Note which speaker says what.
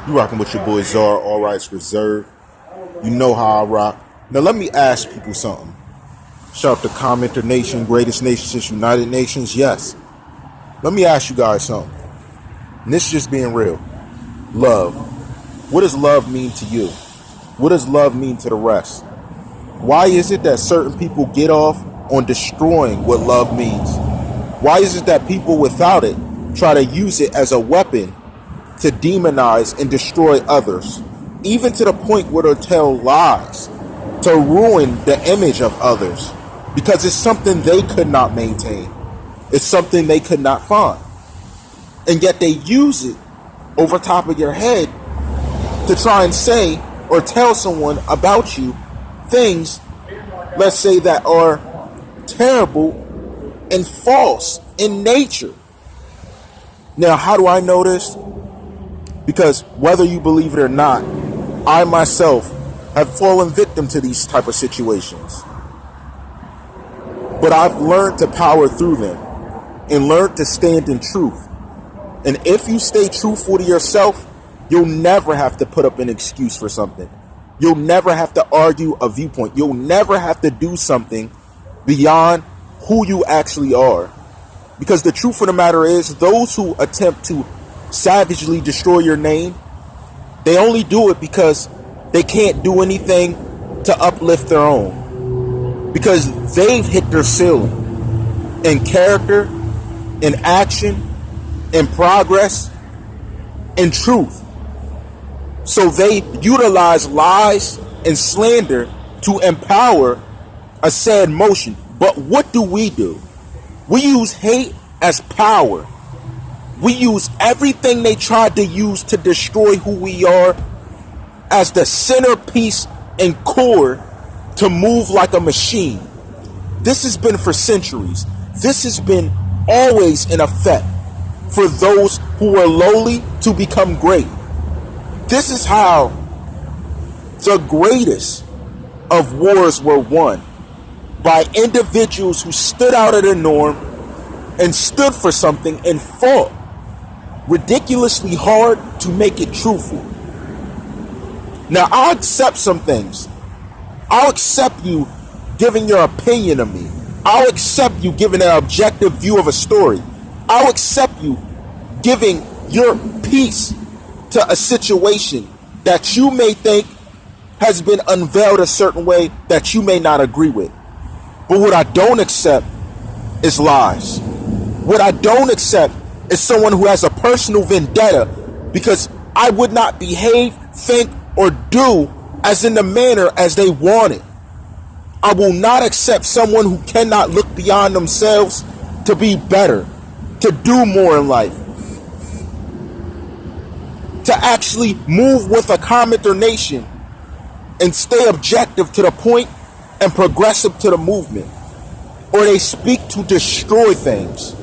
Speaker 1: You rocking with your boy Czarr, all rights reserved. You know how I rock. Now let me ask people something. Shout out to CommenterNation, greatest nation since United Nations. Yes. Let me ask you guys something. And this is just being real. Love. What does love mean to you? What does love mean to the rest? Why is it that certain people get off on destroying what love means? Why is it that people without it try to use it as a weapon to demonize and destroy others, even to the point where they'll tell lies to ruin the image of others, because it's something they could not maintain, it's something they could not find, and yet they use it over top of your head to try and say or tell someone about you things, let's say, that are terrible and false in nature. Now, how do I know this? Because whether you believe it or not, I myself have fallen victim to these type of situations. But I've learned to power through them and learned to stand in truth. And if you stay truthful to yourself, you'll never have to put up an excuse for something. You'll never have to argue a viewpoint. You'll never have to do something beyond who you actually are. Because the truth of the matter is, those who attempt to savagely destroy your name, they only do it because they can't do anything to uplift their own, because they've hit their ceiling in character, in action, in progress, in truth. So they utilize lies and slander to empower a sad motion. But what do? We use hate as power. We use everything they tried to use to destroy who we are as the centerpiece and core to move like a machine. This has been for centuries. This has been always in effect for those who are lowly to become great. This is how the greatest of wars were won, by individuals who stood out of the norm and stood for something and fought ridiculously hard to make it truthful. Now, I'll accept some things. I'll accept you giving your opinion of me. I'll accept you giving an objective view of a story. I'll accept you giving your piece to a situation that you may think has been unveiled a certain way that you may not agree with. But what I don't accept is lies. What I don't accept is someone who has a personal vendetta because I would not behave, think, or do as in the manner as they want it. I will not accept someone who cannot look beyond themselves to be better, to do more in life, to actually move with a CommenterNation and stay objective to the point and progressive to the movement. Or they speak to destroy things.